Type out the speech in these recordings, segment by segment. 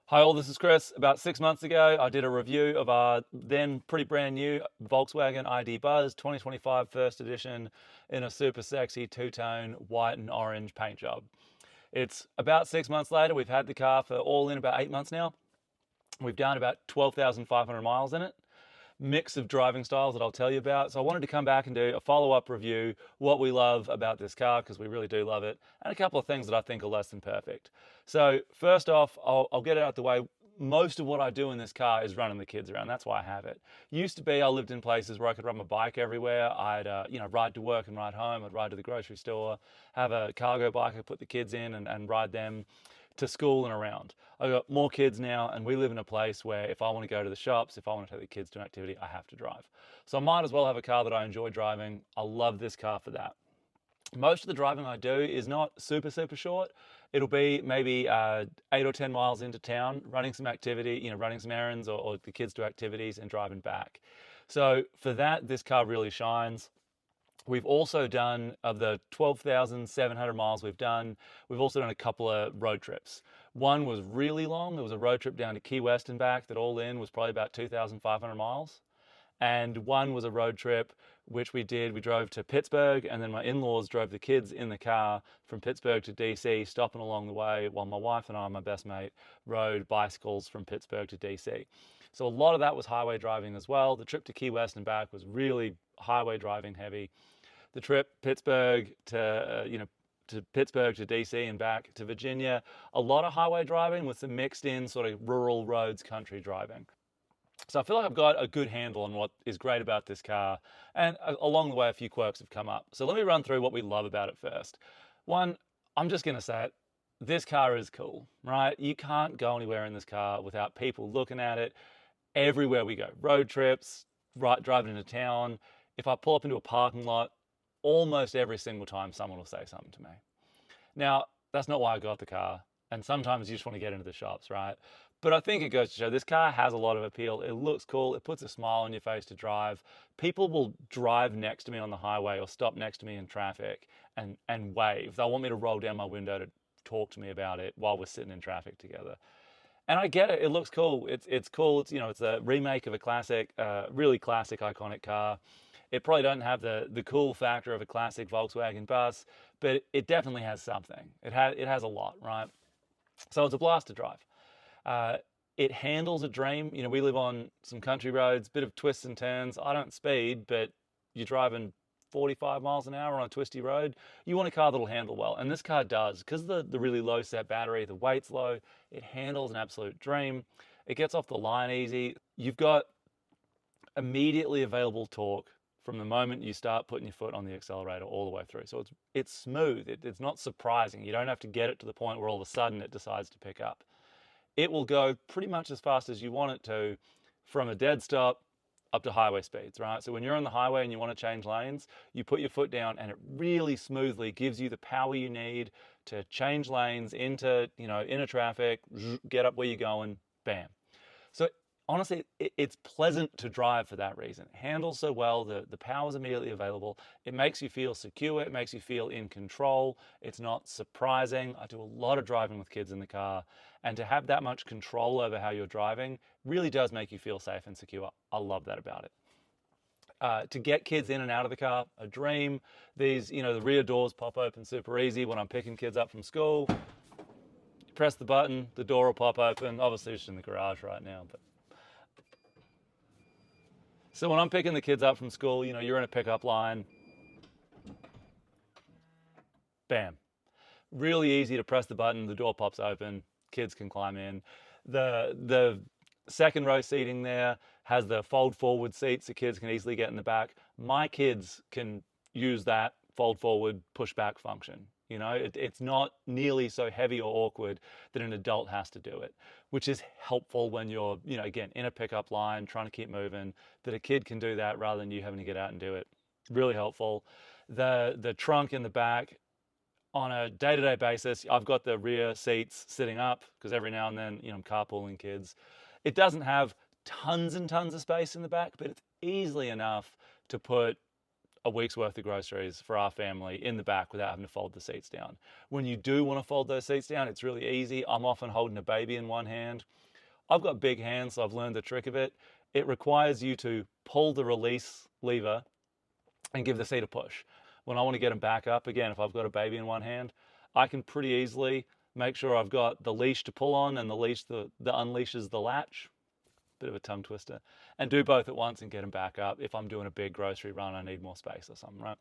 Hi all, this is Chris. About 6 months ago, I did a review of our then pretty brand new Volkswagen ID Buzz 2025 first edition in a super sexy two-tone white and orange paint job. It's about 6 months later. We've had the car for all in about 8 months now. We've done about 12,500 miles in it. Mix of driving styles that I'll tell you about. So I wanted to come back and do a follow-up review, what we love about this car, because we really do love it, and a couple of things that I think are less than perfect. So first off, I'll get it out the way. Most of what I do in this car is running the kids around. That's why I have it. Used to be I lived in places where I could ride my bike everywhere. I'd ride to work and ride home. I'd ride to the grocery store, have a cargo bike I put the kids in and ride them to school and around. I've got more kids now, and we live in a place where if I want to go to the shops, if I want to take the kids to an activity, I have to drive. So I might as well have a car that I enjoy driving. I love this car for that. Most of the driving I do is not super short. It'll be maybe 8 or 10 miles into town, running some activity, running some errands or the kids to activities and driving back. So for that, this car really shines. We've also done, of the 12,700 miles we've also done a couple of road trips. One was really long. It was a road trip down to Key West and back that all in was probably about 2,500 miles. And one was a road trip which we did. We drove to Pittsburgh, and then my in-laws drove the kids in the car from Pittsburgh to DC, stopping along the way while my wife and I, my best mate, rode bicycles from Pittsburgh to DC. So a lot of that was highway driving as well. The trip to Key West and back was really highway driving heavy. The trip Pittsburgh to Pittsburgh to DC and back to Virginia, a lot of highway driving with some mixed in sort of rural roads country driving. So I feel like I've got a good handle on what is great about this car, and along the way a few quirks have come up. So let me run through what we love about it first. One, I'm just going to say it, this car is cool, right? You can't go anywhere in this car without people looking at it everywhere we go. Road trips, right, driving into town. If I pull up into a parking lot, almost every single time someone will say something to me. Now, that's not why I got the car, and sometimes you just want to get into the shops, right? But I think it goes to show this car has a lot of appeal. It looks cool. It puts a smile on your face to drive. People will drive next to me on the highway or stop next to me in traffic and wave. They'll want me to roll down my window to talk to me about it while we're sitting in traffic together. And I get it. It looks cool. It's cool. It's a remake of a classic, really classic, iconic car. It probably doesn't have the cool factor of a classic Volkswagen bus, but it definitely has something. It has a lot, right? So it's a blast to drive. It handles a dream. We live on some country roads, bit of twists and turns. I don't speed, but you're driving 45 miles an hour on a twisty road. You want a car that'll handle well, and this car does. Because of the really low set battery, the weight's low, it handles an absolute dream. It gets off the line easy. You've got immediately available torque from the moment you start putting your foot on the accelerator all the way through. So it's smooth. It's not surprising. You don't have to get it to the point where all of a sudden it decides to pick up. It will go pretty much as fast as you want it to from a dead stop up to highway speeds, right? So when you're on the highway and you want to change lanes, you put your foot down and it really smoothly gives you the power you need to change lanes into, inner traffic, get up where you're going, bam. So honestly, it's pleasant to drive for that reason. It handles so well, the power is immediately available. It makes you feel secure, it makes you feel in control. It's not surprising. I do a lot of driving with kids in the car, and to have that much control over how you're driving really does make you feel safe and secure. I love that about it. To get kids in and out of the car, a dream. These, the rear doors pop open super easy when I'm picking kids up from school. You press the button, the door will pop open. Obviously, it's in the garage right now, but so when I'm picking the kids up from school, you're in a pickup line. Bam. Really easy to press the button, the door pops open, kids can climb in. The second row seating there has the fold forward seats so kids can easily get in the back. My kids can use that fold forward push back function. It's not nearly so heavy or awkward that an adult has to do it, which is helpful when you're, again, in a pickup line, trying to keep moving, that a kid can do that rather than you having to get out and do it. Really helpful. The trunk in the back, on a day-to-day basis, I've got the rear seats sitting up because every now and then, I'm carpooling kids. It doesn't have tons and tons of space in the back, but it's easily enough to put a week's worth of groceries for our family in the back without having to fold the seats down. When you do want to fold those seats down, it's really easy. I'm often holding a baby in one hand. I've got big hands, so I've learned the trick of it. It requires you to pull the release lever and give the seat a push. When I want to get them back up again, if I've got a baby in one hand, I can pretty easily make sure I've got the leash to pull on and the leash that unleashes the latch. Bit of a tongue twister. And do both at once and get them back up. If I'm doing a big grocery run, I need more space or something, right?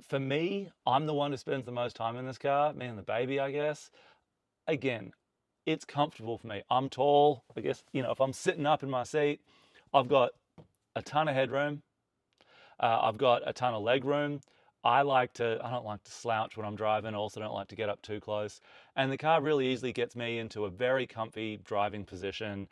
For me, I'm the one who spends the most time in this car, me and the baby, I guess. Again, it's comfortable for me. I'm tall. I guess, if I'm sitting up in my seat, I've got a ton of headroom. I've got a ton of leg room. I don't like to slouch when I'm driving. I also don't like to get up too close. And the car really easily gets me into a very comfy driving position.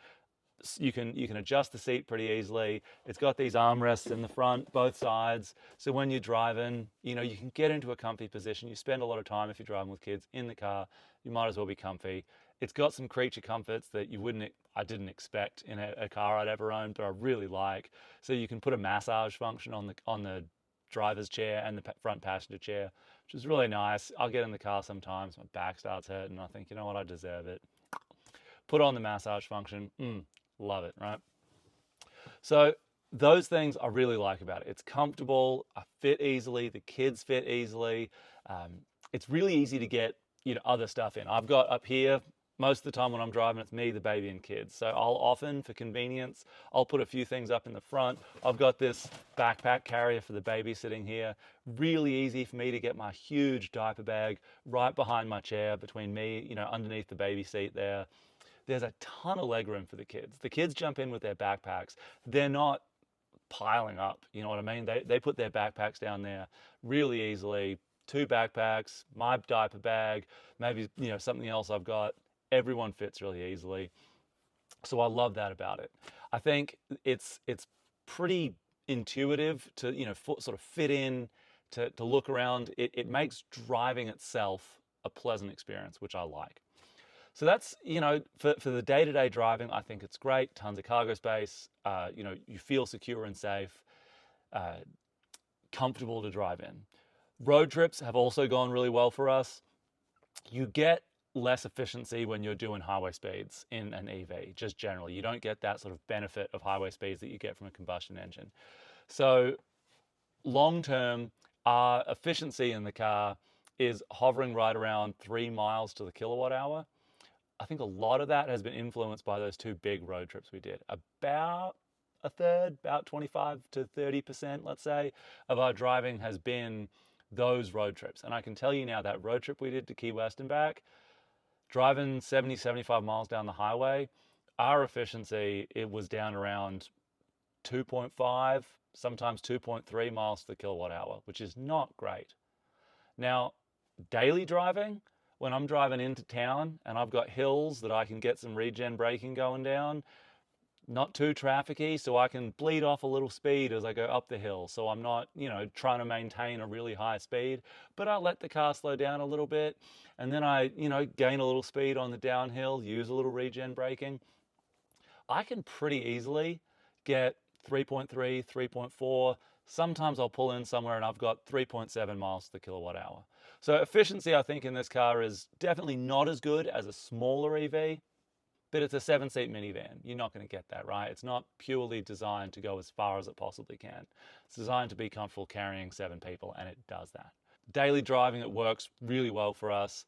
You can adjust the seat pretty easily. It's got these armrests in the front, both sides. So when you're driving, you can get into a comfy position. You spend a lot of time, if you're driving with kids, in the car. You might as well be comfy. It's got some creature comforts that I didn't expect in a car I'd ever owned, but I really like. So you can put a massage function on the driver's chair and the front passenger chair, which is really nice. I'll get in the car sometimes, my back starts hurting, and I think, you know what, I deserve it. Put on the massage function. Love it, right? So those things I really like about it. It's comfortable, I fit easily, the kids fit easily. It's really easy to get other stuff in. I've got up here, most of the time when I'm driving, it's me, the baby, and kids. So I'll often, for convenience, I'll put a few things up in the front. I've got this backpack carrier for the baby sitting here. Really easy for me to get my huge diaper bag right behind my chair, between me, underneath the baby seat there. There's a ton of leg room for the kids. The kids jump in with their backpacks. They're not piling up, you know what I mean? They put their backpacks down there really easily. 2 backpacks, my diaper bag, maybe something else I've got. Everyone fits really easily. So I love that about it. I think it's pretty intuitive to sort of fit in, to look around. It makes driving itself a pleasant experience, which I like. So that's, for the day-to-day driving, I think it's great. Tons of cargo space. You feel secure and safe, comfortable to drive in. Road trips have also gone really well for us. You get less efficiency when you're doing highway speeds in an EV, just generally. You don't get that sort of benefit of highway speeds that you get from a combustion engine. So long-term, our efficiency in the car is hovering right around 3 miles to the kilowatt hour. I think a lot of that has been influenced by those 2 big road trips we did. About a third, about 25 to 30%, let's say, of our driving has been those road trips. And I can tell you now, that road trip we did to Key West and back, driving 70, 75 miles down the highway, our efficiency, it was down around 2.5, sometimes 2.3 miles to the kilowatt hour, which is not great. Now, daily driving, when I'm driving into town and I've got hills that I can get some regen braking going down, not too trafficy, so I can bleed off a little speed as I go up the hill. So I'm not, trying to maintain a really high speed, but I let the car slow down a little bit. And then I, gain a little speed on the downhill, use a little regen braking. I can pretty easily get 3.3, 3.4. Sometimes I'll pull in somewhere and I've got 3.7 miles to the kilowatt hour. So efficiency, I think, in this car is definitely not as good as a smaller EV, but it's a 7-seat minivan. You're not going to get that, right? It's not purely designed to go as far as it possibly can. It's designed to be comfortable carrying 7 people, and it does that. Daily driving, it works really well for us.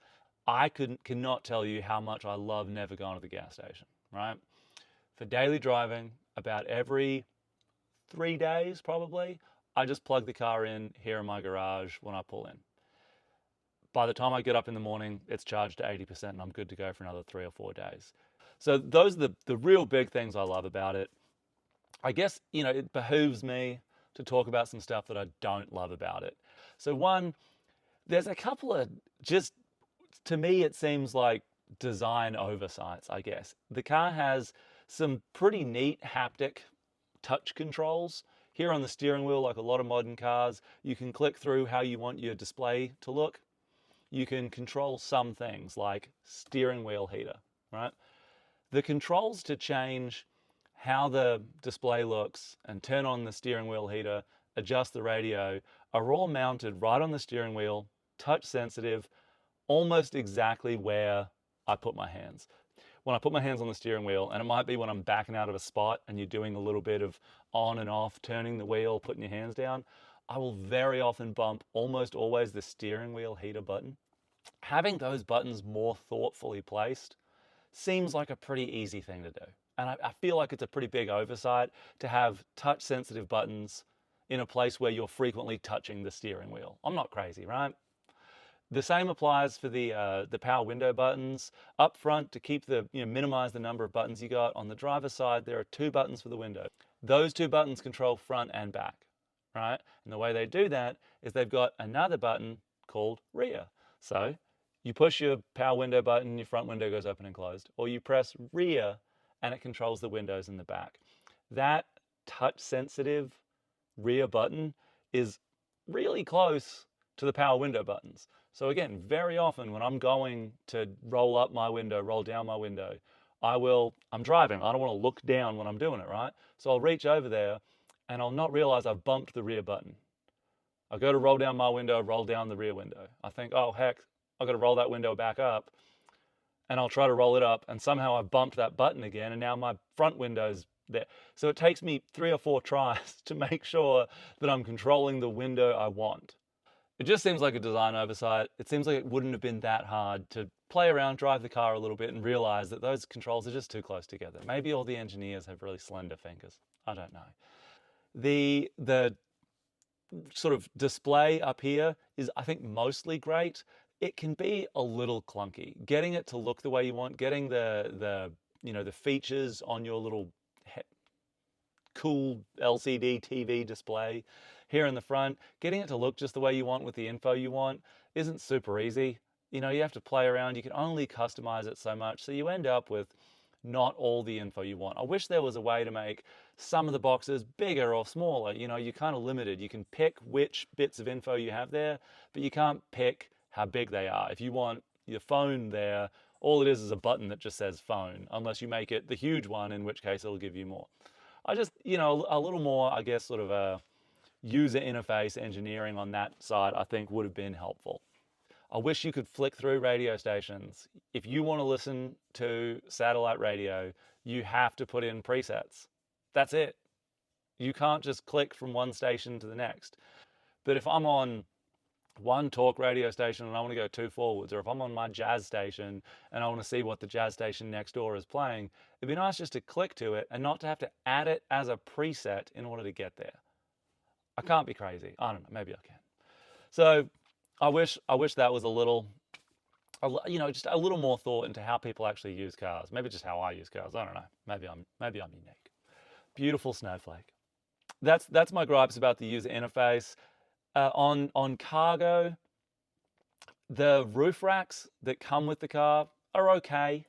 I cannot tell you how much I love never going to the gas station, right? For daily driving, about every 3 days probably, I just plug the car in here in my garage when I pull in. By the time I get up in the morning, it's charged to 80% and I'm good to go for another 3 or 4 days. So those are the real big things I love about it. I guess, it behooves me to talk about some stuff that I don't love about it. So one, there's a couple of, just to me, it seems like design oversights, I guess. The car has some pretty neat haptic touch controls. Here on the steering wheel, like a lot of modern cars, you can click through how you want your display to look. You can control some things like steering wheel heater, right? The controls to change how the display looks and turn on the steering wheel heater, adjust the radio, are all mounted right on the steering wheel, touch sensitive, almost exactly where I put my hands. When I put my hands on the steering wheel, and it might be when I'm backing out of a spot and you're doing a little bit of on and off, turning the wheel, putting your hands down, I will very often bump almost always the steering wheel heater button. Having those buttons more thoughtfully placed seems like a pretty easy thing to do. And I feel like it's a pretty big oversight to have touch sensitive buttons in a place where you're frequently touching the steering wheel. I'm not crazy, right? The same applies for the power window buttons. Up front, to keep minimize the number of buttons you got. On the driver's side, there are 2 buttons for the window. Those 2 buttons control front and back, right? And the way they do that is they've got another button called rear. So you push your power window button, your front window goes open and closed, or you press rear and it controls the windows in the back. That touch sensitive rear button is really close to the power window buttons. So again, very often when I'm going to roll up my window, roll down my window, I'm driving. I don't want to look down when I'm doing it, right? So I'll reach over there and I'll not realize I've bumped the rear button. I go to roll down my window, roll down the rear window. I think, oh heck, I've got to roll that window back up. And I'll try to roll it up and somehow I've bumped that button again and now my front window's there. So it takes me 3 or 4 tries to make sure that I'm controlling the window I want. It just seems like a design oversight. It seems like it wouldn't have been that hard to play around, drive the car a little bit and realize that those controls are just too close together. Maybe all the engineers have really slender fingers. I don't know. The sort of display up here is, I think, mostly great. It can be a little clunky. Getting it to look the way you want, getting the features on your little cool LCD TV display here in the front, getting it to look just the way you want with the info you want isn't super easy. You have to play around. You can only customize it so much. So you end up with not all the info you want. I wish there was a way to make some of the boxes bigger or smaller. You're kind of limited. You can pick which bits of info you have there, but you can't pick how big they are. If you want your phone there, all it is a button that just says phone, unless you make it the huge one, in which case it'll give you more. I just, a little more, I guess, sort of a user interface engineering on that side, I think would have been helpful. I wish you could flick through radio stations. If you want to listen to satellite radio, you have to put in presets. That's it. You can't just click from one station to the next. But if I'm on one talk radio station and I want to go 2 forwards, or if I'm on my jazz station and I want to see what the jazz station next door is playing, it'd be nice just to click to it and not to have to add it as a preset in order to get there. I can't be crazy. I don't know, maybe I can. So I wish that was just a little more thought into how people actually use cars. Maybe just how I use cars. I don't know. Maybe I'm unique. Beautiful snowflake. That's my gripes about the user interface. On cargo, the roof racks that come with the car are okay.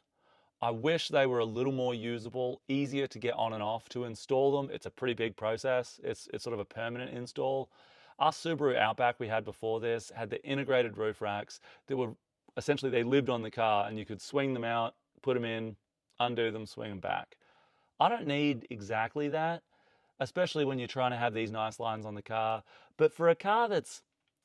I wish they were a little more usable, easier to get on and off. To install them, it's a pretty big process. It's sort of a permanent install. Our Subaru Outback we had before this had the integrated roof racks that were essentially, they lived on the car and you could swing them out, put them in, undo them, swing them back. I don't need exactly that, especially when you're trying to have these nice lines on the car. But for a car that's,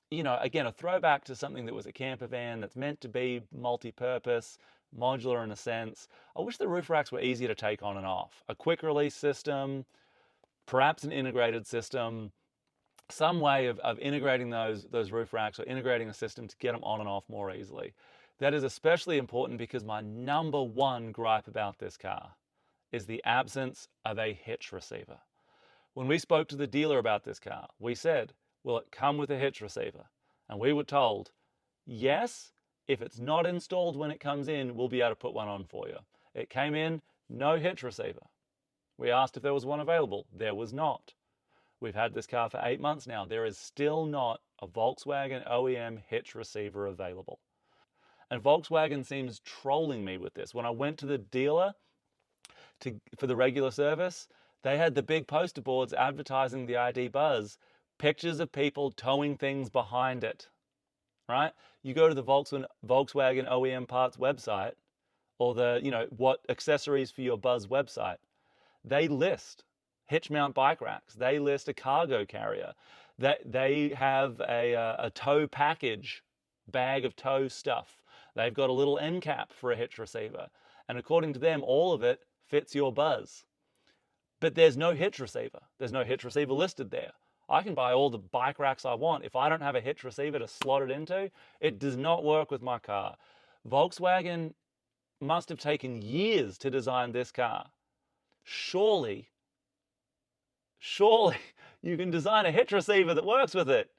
again, a throwback to something that was a camper van that's meant to be multi-purpose, modular in a sense, I wish the roof racks were easier to take on and off. A quick release system, perhaps an integrated system, some way of integrating those roof racks or integrating a system to get them on and off more easily. That is especially important because my number one gripe about this car is the absence of a hitch receiver. When we spoke to the dealer about this car, we said, will it come with a hitch receiver? And we were told, yes, if it's not installed when it comes in, we'll be able to put one on for you. It came in, no hitch receiver. We asked if there was one available. There was not. We've had this car for 8 months now. There is still not a Volkswagen OEM hitch receiver available. And Volkswagen seems trolling me with this. When I went to the dealer for the regular service, they had the big poster boards advertising the ID Buzz, pictures of people towing things behind it, right? You go to the Volkswagen OEM parts website or what accessories for your Buzz website, they list hitch mount bike racks. They list a cargo carrier. They have a tow package, bag of tow stuff. They've got a little end cap for a hitch receiver. And according to them, all of it fits your buzz. But there's no hitch receiver. There's no hitch receiver listed there. I can buy all the bike racks I want. If I don't have a hitch receiver to slot it into, it does not work with my car. Volkswagen must have taken years to design this car. Surely you can design a hitch receiver that works with it.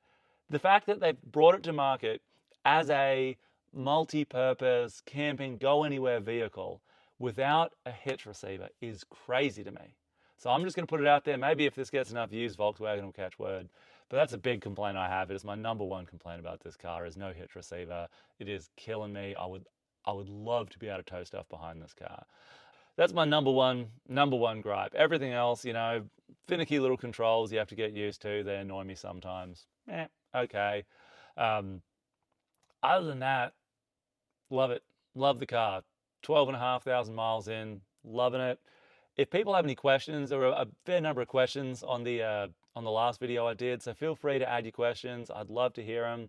The fact that they've brought it to market as a multi-purpose camping go anywhere vehicle without a hitch receiver is crazy to me. So I'm just going to put it out there. Maybe if this gets enough views, Volkswagen will catch word. But that's a big complaint I have. It is my number one complaint about this car is no hitch receiver. It is killing me. I would love to be able to tow stuff behind this car. That's my number one gripe. Everything else, you know, finicky little controls you have to get used to. They annoy me sometimes. Okay. Other than that, love it. Love the car. 12,500 miles in, loving it. If people have any questions, there were a fair number of questions on the last video I did, so feel free to add your questions. I'd love to hear them.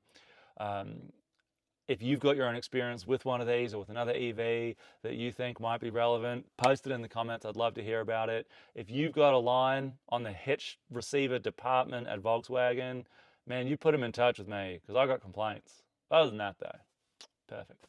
If you've got your own experience with one of these or with another EV that you think might be relevant, post it in the comments. I'd love to hear about it. If you've got a line on the hitch receiver department at Volkswagen, man, you put them in touch with me because I got complaints. Other than that, though, perfect.